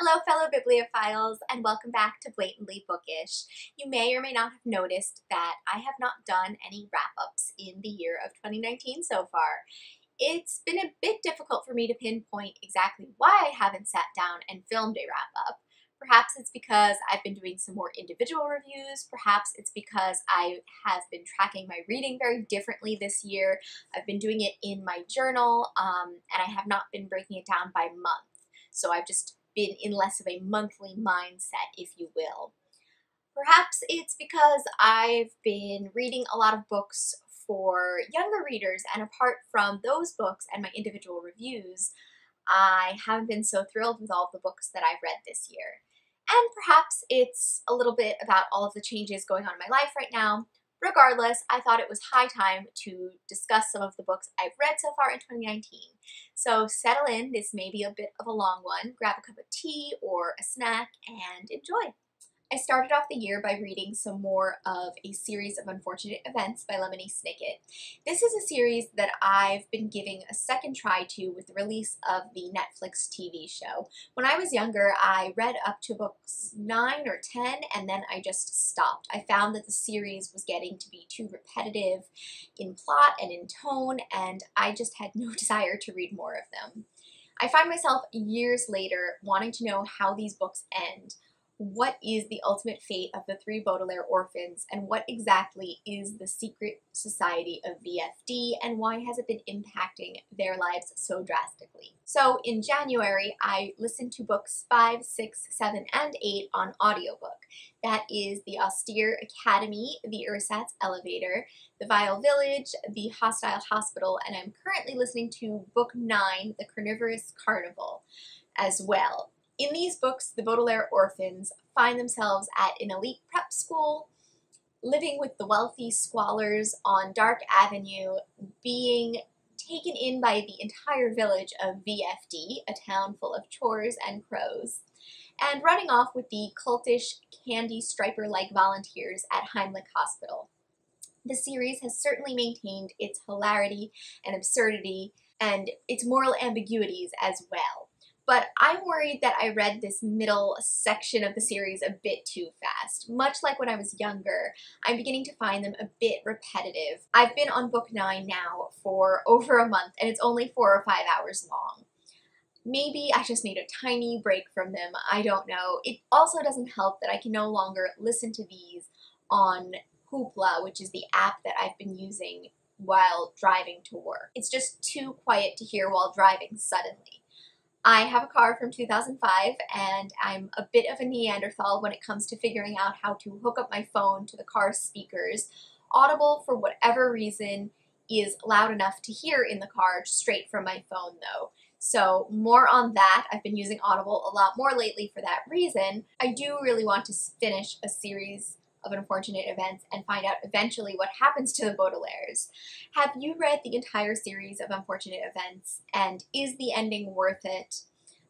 Hello, fellow bibliophiles, and welcome back to Blatantly Bookish. You may or may not have noticed that I have not done any wrap-ups in the year of 2019 so far. It's been a bit difficult for me to pinpoint exactly why I haven't sat down and filmed a wrap-up. Perhaps it's because I've been doing some more individual reviews. Perhaps it's because I have been tracking my reading very differently this year. I've been doing it in my journal, and I have not been breaking it down by month. So I've just been in less of a monthly mindset, if you will. Perhaps it's because I've been reading a lot of books for younger readers, and apart from those books and my individual reviews, I haven't been so thrilled with all of the books that I've read this year. And perhaps it's a little bit about all of the changes going on in my life right now. Regardless, I thought it was high time to discuss some of the books I've read so far in 2019. So settle in, this may be a bit of a long one. Grab a cup of tea or a snack and enjoy. I started off the year by reading some more of a series of unfortunate events by Lemony Snicket. This is a series that I've been giving a second try to with the release of the Netflix TV show. When I was younger, I read up to books 9 or 10 and then I just stopped. I found that the series was getting to be too repetitive in plot and in tone, and I just had no desire to read more of them. I find myself years later wanting to know how these books end. What is the ultimate fate of the three Baudelaire orphans, and what exactly is the secret society of VFD, and why has it been impacting their lives so drastically? So in January, I listened to books 5, 6, 7, and 8 on audiobook. That is The Austere Academy, The Ersatz Elevator, The Vile Village, The Hostile Hospital, and I'm currently listening to book 9, The Carnivorous Carnival, as well. In these books, the Baudelaire orphans find themselves at an elite prep school, living with the wealthy squalors on Dark Avenue, being taken in by the entire village of VFD, a town full of chores and crows, and running off with the cultish, candy striper-like volunteers at Heimlich Hospital. The series has certainly maintained its hilarity and absurdity and its moral ambiguities as well. But I'm worried that I read this middle section of the series a bit too fast. Much like when I was younger, I'm beginning to find them a bit repetitive. I've been on book 9 now for over a month, and it's only 4 or 5 hours long. Maybe I just need a tiny break from them, I don't know. It also doesn't help that I can no longer listen to these on Hoopla, which is the app that I've been using while driving to work. It's just too quiet to hear while driving suddenly. I have a car from 2005, and I'm a bit of a Neanderthal when it comes to figuring out how to hook up my phone to the car's speakers. Audible, for whatever reason, is loud enough to hear in the car straight from my phone, though. So more on that. I've been using Audible a lot more lately for that reason. I do really want to finish a series of unfortunate events and find out eventually what happens to the Baudelaires. Have you read the entire series of unfortunate events, and is the ending worth it?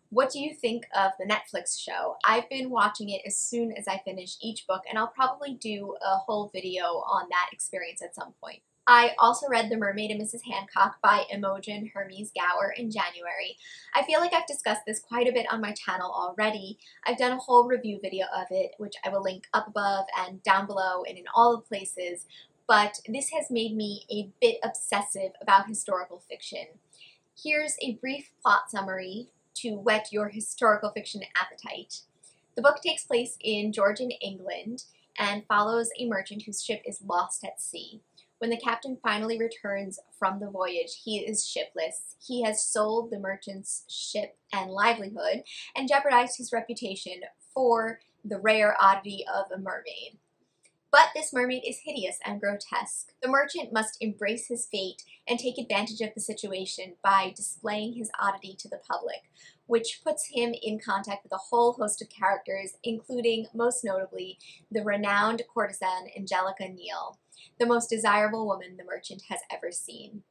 What do you think of the Netflix show? I've been watching it as soon as I finish each book, and I'll probably do a whole video on that experience at some point. I also read The Mermaid and Mrs. Hancock by Imogen, Hermes, Gowar in January. I feel like I've discussed this quite a bit on my channel already. I've done a whole review video of it, which I will link up above and down below and in all the places, but this has made me a bit obsessive about historical fiction. Here's a brief plot summary to whet your historical fiction appetite. The book takes place in Georgian England and follows a merchant whose ship is lost at sea. When the captain finally returns from the voyage, he is shipless. He has sold the merchant's ship and livelihood and jeopardized his reputation for the rare oddity of a mermaid. But this mermaid is hideous and grotesque. The merchant must embrace his fate and take advantage of the situation by displaying his oddity to the public, which puts him in contact with a whole host of characters, including, most notably, the renowned courtesan Angelica Neal, the most desirable woman the merchant has ever seen.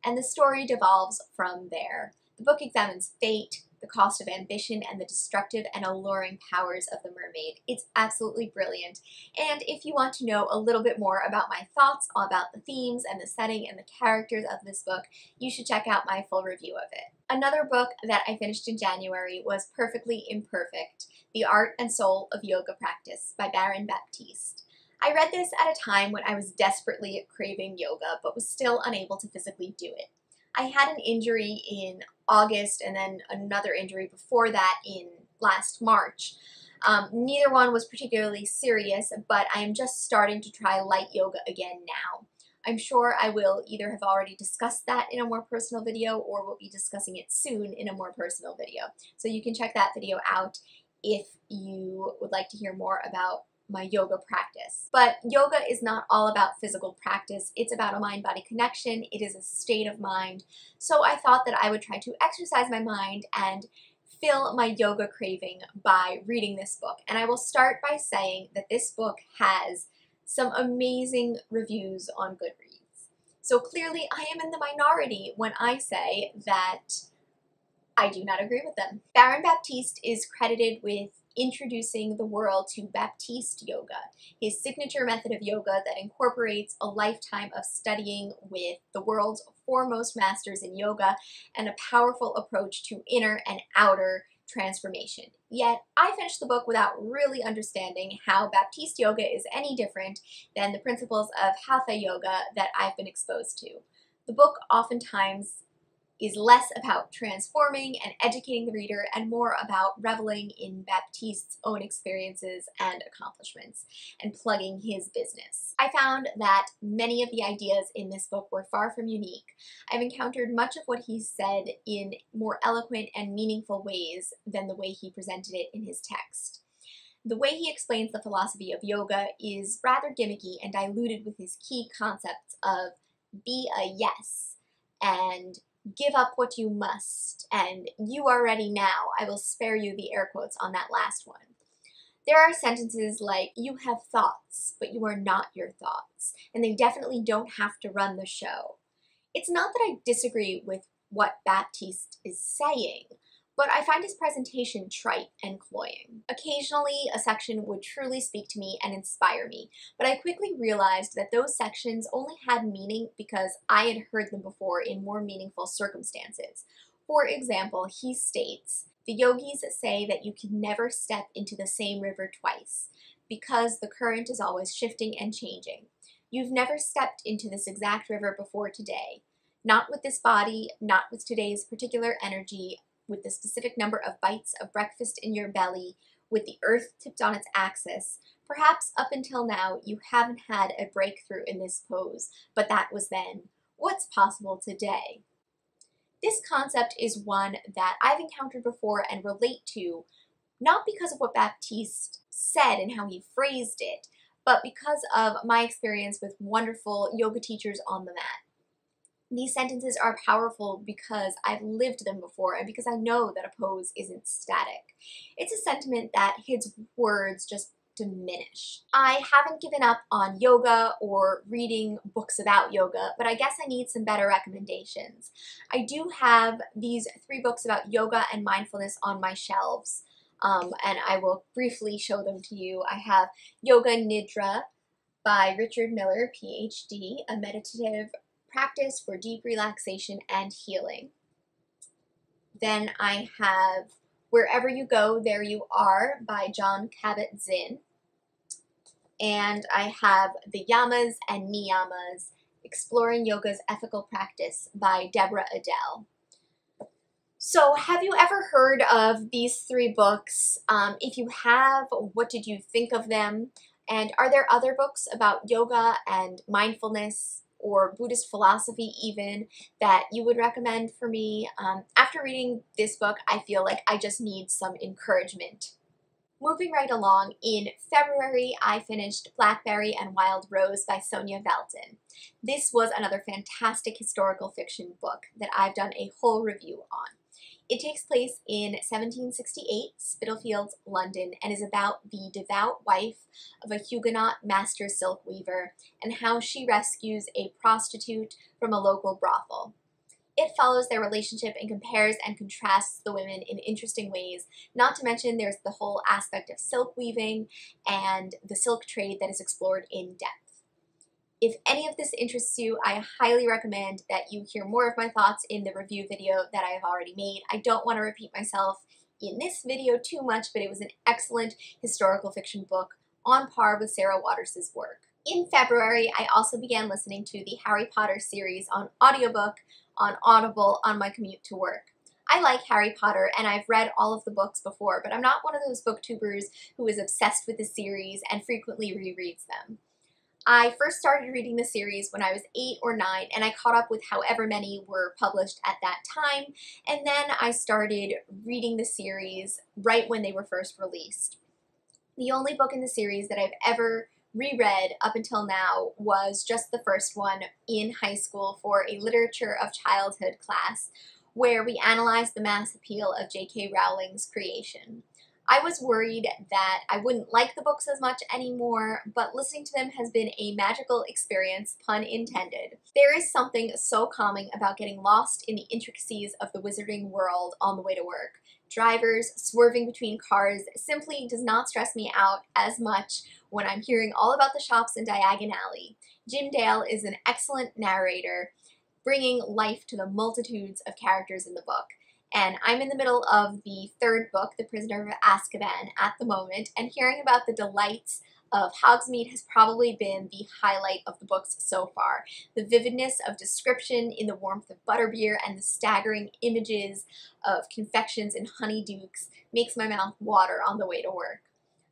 And the story devolves from there. The book examines fate, the cost of ambition, and the destructive and alluring powers of the mermaid. It's absolutely brilliant. And if you want to know a little bit more about my thoughts about the themes and the setting and the characters of this book, you should check out my full review of it. Another book that I finished in January was Perfectly Imperfect, The Art and Soul of Yoga Practice by Baptiste. I read this at a time when I was desperately craving yoga, but was still unable to physically do it. I had an injury in August and then another injury before that in last March. Neither one was particularly serious, but I am just starting to try light yoga again now. I'm sure I will either have already discussed that in a more personal video or will be discussing it soon in a more personal video. So you can check that video out if you would like to hear more about my yoga practice. But yoga is not all about physical practice. It's about a mind-body connection. It is a state of mind. So I thought that I would try to exercise my mind and fill my yoga craving by reading this book. And I will start by saying that this book has some amazing reviews on Goodreads. So clearly I am in the minority when I say that I do not agree with them. Baptiste is credited with introducing the world to Baptiste yoga, his signature method of yoga that incorporates a lifetime of studying with the world's foremost masters in yoga and a powerful approach to inner and outer transformation. Yet, I finished the book without really understanding how Baptiste yoga is any different than the principles of Hatha yoga that I've been exposed to. The book oftentimes is less about transforming and educating the reader and more about reveling in Baptiste's own experiences and accomplishments and plugging his business. I found that many of the ideas in this book were far from unique. I've encountered much of what he said in more eloquent and meaningful ways than the way he presented it in his text. The way he explains the philosophy of yoga is rather gimmicky and diluted with his key concepts of be a yes and give up what you must, and you are ready now. I will spare you the air quotes on that last one. There are sentences like, you have thoughts, but you are not your thoughts, and they definitely don't have to run the show. It's not that I disagree with what Baptiste is saying, but I find his presentation trite and cloying. Occasionally, a section would truly speak to me and inspire me, but I quickly realized that those sections only had meaning because I had heard them before in more meaningful circumstances. For example, he states, the yogis say that you can never step into the same river twice, because the current is always shifting and changing. You've never stepped into this exact river before today. Not with this body, not with today's particular energy, with the specific number of bites of breakfast in your belly, with the earth tipped on its axis. Perhaps up until now you haven't had a breakthrough in this pose, but that was then. What's possible today? This concept is one that I've encountered before and relate to, not because of what Baptiste said and how he phrased it, but because of my experience with wonderful yoga teachers on the mat. These sentences are powerful because I've lived them before and because I know that a pose isn't static. It's a sentiment that his words just diminish. I haven't given up on yoga or reading books about yoga, but I guess I need some better recommendations. I do have these 3 books about yoga and mindfulness on my shelves, and I will briefly show them to you. I have Yoga Nidra by Richard Miller, PhD, a meditative practice for deep relaxation and healing. Then I have Wherever You Go, There You Are by Jon Kabat-Zinn. And I have The Yamas and Niyamas, Exploring Yoga's Ethical Practice by Deborah Adele. So have you ever heard of these 3 books? If you have, what did you think of them? And are there other books about yoga and mindfulness or Buddhist philosophy even that you would recommend for me? After reading this book, I feel like I just need some encouragement. Moving right along, in February, I finished Blackberry and Wild Rose by Sonia Velton. This was another fantastic historical fiction book that I've done a whole review on. It takes place in 1768, Spitalfields, London, and is about the devout wife of a Huguenot master silk weaver and how she rescues a prostitute from a local brothel. It follows their relationship and compares and contrasts the women in interesting ways. Not to mention there's the whole aspect of silk weaving and the silk trade that is explored in depth. If any of this interests you, I highly recommend that you hear more of my thoughts in the review video that I have already made. I don't want to repeat myself in this video too much, but it was an excellent historical fiction book on par with Sarah Waters's work. In February, I also began listening to the Harry Potter series on audiobook on Audible on my commute to work. I like Harry Potter and I've read all of the books before, but I'm not one of those booktubers who is obsessed with the series and frequently rereads them. I first started reading the series when I was 8 or 9, and I caught up with however many were published at that time, and then I started reading the series right when they were first released. The only book in the series that I've ever reread up until now was just the first one in high school for a literature of childhood class, where we analyzed the mass appeal of J.K. Rowling's creation. I was worried that I wouldn't like the books as much anymore, but listening to them has been a magical experience, pun intended. There is something so calming about getting lost in the intricacies of the wizarding world on the way to work. Drivers swerving between cars simply does not stress me out as much when I'm hearing all about the shops in Diagon Alley. Jim Dale is an excellent narrator, bringing life to the multitudes of characters in the book. And I'm in the middle of the third book, The Prisoner of Azkaban, at the moment, and hearing about the delights of Hogsmeade has probably been the highlight of the books so far. The vividness of description in the warmth of butterbeer and the staggering images of confections and honeydukes makes my mouth water on the way to work.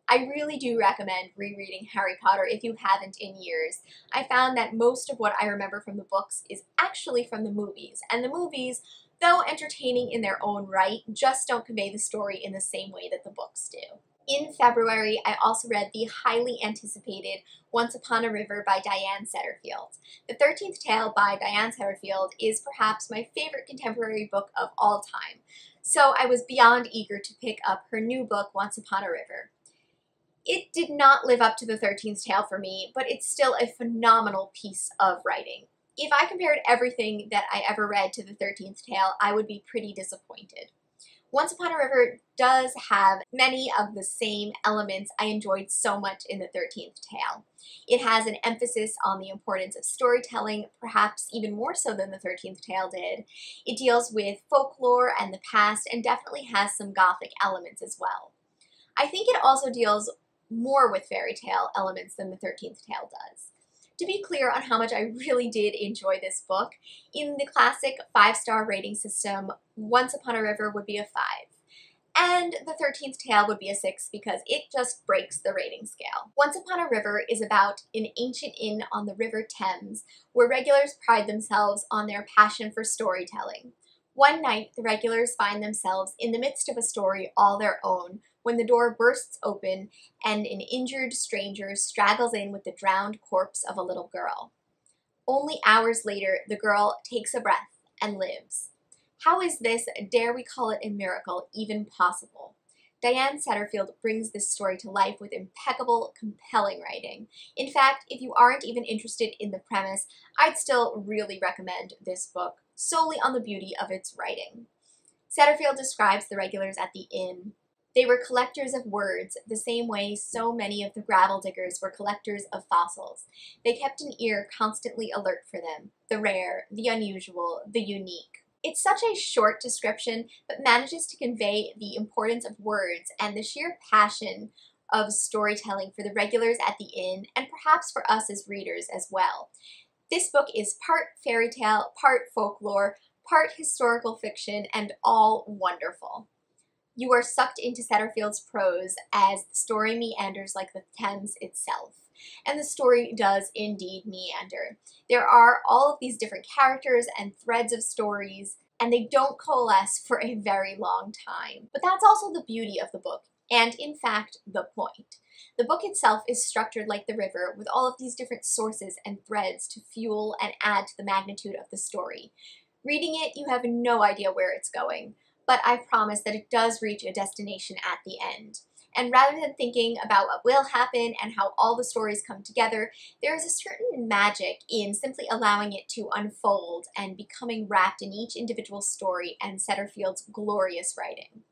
I really do recommend rereading Harry Potter if you haven't in years. I found that most of what I remember from the books is actually from the movies, and the movies, though entertaining in their own right, just don't convey the story in the same way that the books do. In February, I also read the highly anticipated Once Upon a River by Diane Setterfield. The 13th Tale by Diane Setterfield is perhaps my favorite contemporary book of all time, so I was beyond eager to pick up her new book, Once Upon a River. It did not live up to the 13th Tale for me, but it's still a phenomenal piece of writing. If I compared everything that I ever read to the 13th Tale, I would be pretty disappointed. Once Upon a River does have many of the same elements I enjoyed so much in the 13th Tale. It has an emphasis on the importance of storytelling, perhaps even more so than the 13th Tale did. It deals with folklore and the past and definitely has some gothic elements as well. I think it also deals more with fairy tale elements than the 13th Tale does. To be clear on how much I really did enjoy this book, in the classic 5-star rating system, Once Upon a River would be a 5. And the 13th Tale would be a 6 because it just breaks the rating scale. Once Upon a River is about an ancient inn on the River Thames where regulars pride themselves on their passion for storytelling. One night, the regulars find themselves in the midst of a story all their own when the door bursts open and an injured stranger straggles in with the drowned corpse of a little girl. Only hours later, the girl takes a breath and lives. How is this, dare we call it a miracle, even possible? Diane Setterfield brings this story to life with impeccable, compelling writing. In fact, if you aren't even interested in the premise, I'd still really recommend this book, solely on the beauty of its writing. Setterfield describes the regulars at the inn. They were collectors of words, the same way so many of the gravel diggers were collectors of fossils. They kept an ear constantly alert for them, the rare, the unusual, the unique. It's such a short description, but manages to convey the importance of words and the sheer passion of storytelling for the regulars at the inn, and perhaps for us as readers as well. This book is part fairy tale, part folklore, part historical fiction, and all wonderful. You are sucked into Setterfield's prose as the story meanders like the Thames itself. And the story does indeed meander. There are all of these different characters and threads of stories, and they don't coalesce for a very long time. But that's also the beauty of the book, and in fact, the point. The book itself is structured like the river, with all of these different sources and threads to fuel and add to the magnitude of the story. Reading it, you have no idea where it's going, but I promise that it does reach a destination at the end. And rather than thinking about what will happen and how all the stories come together, there is a certain magic in simply allowing it to unfold and becoming wrapped in each individual story and Setterfield's glorious writing.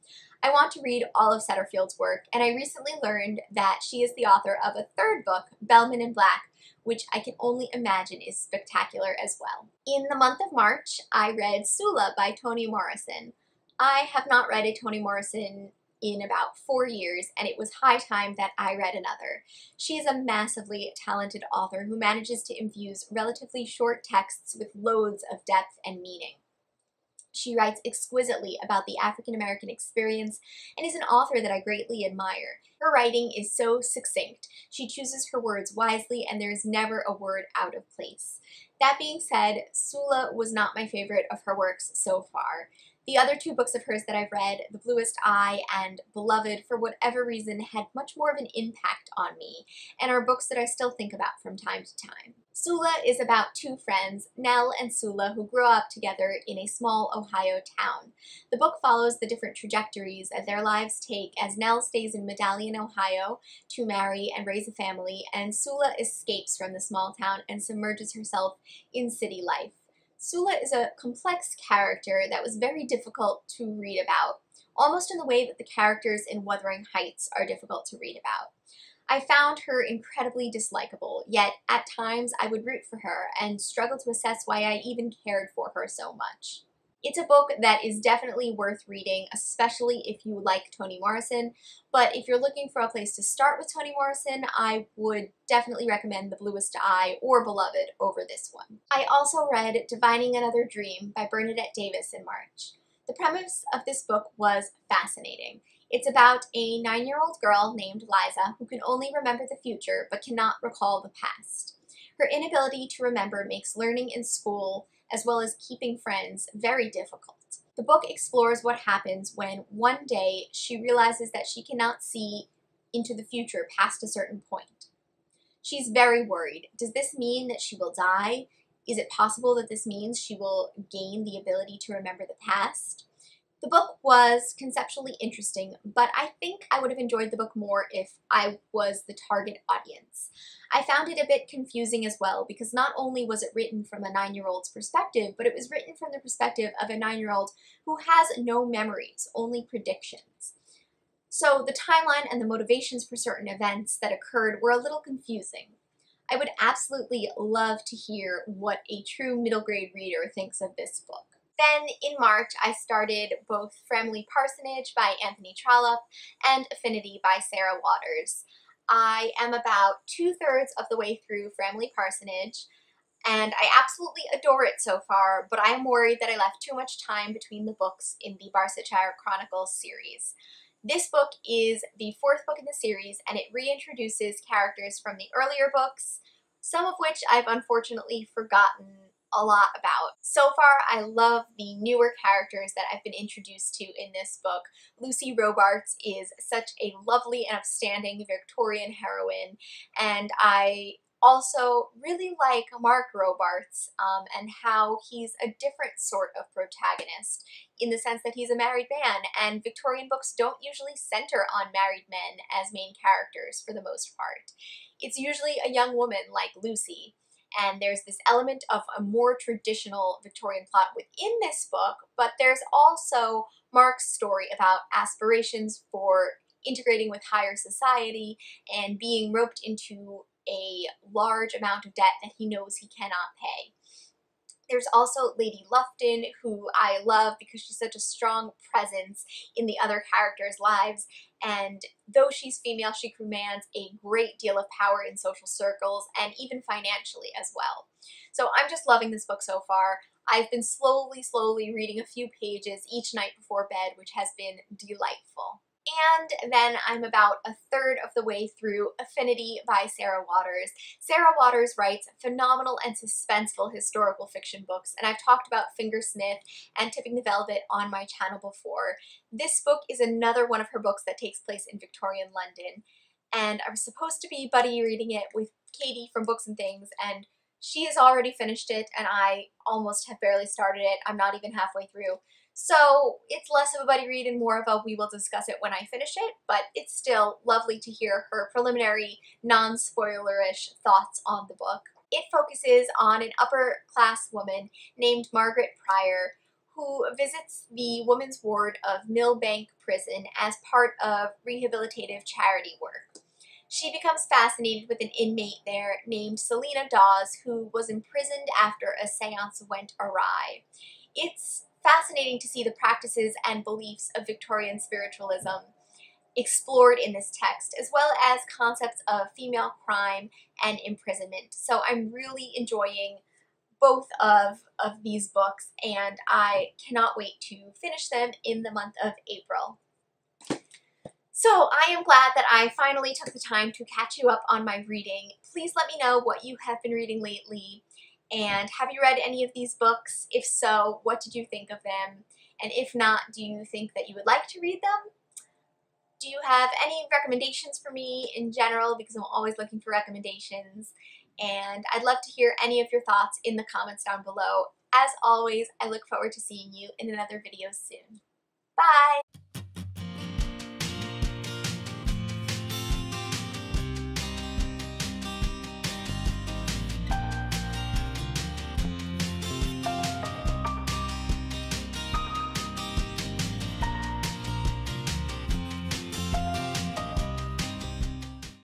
I want to read all of Setterfield's work, and I recently learned that she is the author of a third book, Bellman in Black, which I can only imagine is spectacular as well. In the month of March, I read Sula by Toni Morrison. I have not read a Toni Morrison in about 4 years, and it was high time that I read another. She is a massively talented author who manages to infuse relatively short texts with loads of depth and meaning. She writes exquisitely about the African American experience and is an author that I greatly admire. Her writing is so succinct. She chooses her words wisely, and there is never a word out of place. That being said, Sula was not my favorite of her works so far. The other two books of hers that I've read, The Bluest Eye and Beloved, for whatever reason had much more of an impact on me, and are books that I still think about from time to time. Sula is about two friends, Nell and Sula, who grow up together in a small Ohio town. The book follows the different trajectories that their lives take as Nell stays in Medallion, Ohio to marry and raise a family, and Sula escapes from the small town and submerges herself in city life. Sula is a complex character that was very difficult to read about, almost in the way that the characters in Wuthering Heights are difficult to read about. I found her incredibly dislikable, yet at times I would root for her and struggle to assess why I even cared for her so much. It's a book that is definitely worth reading, especially if you like Toni Morrison, but if you're looking for a place to start with Toni Morrison, I would definitely recommend The Bluest Eye or Beloved over this one. I also read Divining Another Dream by Bernadette Davis in March. The premise of this book was fascinating. It's about a 9-year-old girl named Liza who can only remember the future but cannot recall the past. Her inability to remember makes learning in school as well as keeping friends very difficult. The book explores what happens when one day she realizes that she cannot see into the future past a certain point. She's very worried. Does this mean that she will die? Is it possible that this means she will gain the ability to remember the past? The book was conceptually interesting, but I think I would have enjoyed the book more if I was the target audience. I found it a bit confusing as well because not only was it written from a 9-year-old's perspective, but it was written from the perspective of a 9-year-old who has no memories, only predictions. So the timeline and the motivations for certain events that occurred were a little confusing. I would absolutely love to hear what a true middle grade reader thinks of this book. Then in March, I started both Framley Parsonage by Anthony Trollope and Affinity by Sarah Waters. I am about 2/3 of the way through Framley Parsonage, and I absolutely adore it so far, but I am worried that I left too much time between the books in the Barsetshire Chronicles series. This book is the 4th book in the series, and it reintroduces characters from the earlier books, some of which I've unfortunately forgotten a lot about. So far, I love the newer characters that I've been introduced to in this book. Lucy Robarts is such a lovely and upstanding Victorian heroine, and I also really like Mark Robarts and how he's a different sort of protagonist in the sense that he's a married man, and Victorian books don't usually center on married men as main characters for the most part. It's usually a young woman like Lucy, and there's this element of a more traditional Victorian plot within this book, but there's also Mark's story about aspirations for integrating with higher society and being roped into a large amount of debt that he knows he cannot pay. There's also Lady Lufton, who I love because she's such a strong presence in the other characters' lives, and though she's female, she commands a great deal of power in social circles and even financially as well. So I'm just loving this book so far. I've been slowly reading a few pages each night before bed, which has been delightful. And then I'm about 1/3 of the way through Affinity by Sarah Waters. Sarah Waters writes phenomenal and suspenseful historical fiction books, and I've talked about Fingersmith and Tipping the Velvet on my channel before. This book is another one of her books that takes place in Victorian London, and I was supposed to be buddy reading it with Katie from Books and Things, and she has already finished it, and I almost have barely started it. I'm not even halfway through. So it's less of a buddy read and more of a we will discuss it when I finish it, but it's still lovely to hear her preliminary, non-spoilerish thoughts on the book. It focuses on an upper-class woman named Margaret Pryor who visits the women's ward of Millbank Prison as part of rehabilitative charity work. She becomes fascinated with an inmate there named Selena Dawes, who was imprisoned after a seance went awry. It's fascinating to see the practices and beliefs of Victorian spiritualism explored in this text, as well as concepts of female crime and imprisonment. So I'm really enjoying both of these books, and I cannot wait to finish them in the month of April. So I am glad that I finally took the time to catch you up on my reading. Please let me know what you have been reading lately, and have you read any of these books? If so, what did you think of them? And if not, do you think that you would like to read them? Do you have any recommendations for me in general? Because I'm always looking for recommendations, and I'd love to hear any of your thoughts in the comments down below. As always, I look forward to seeing you in another video soon. Bye!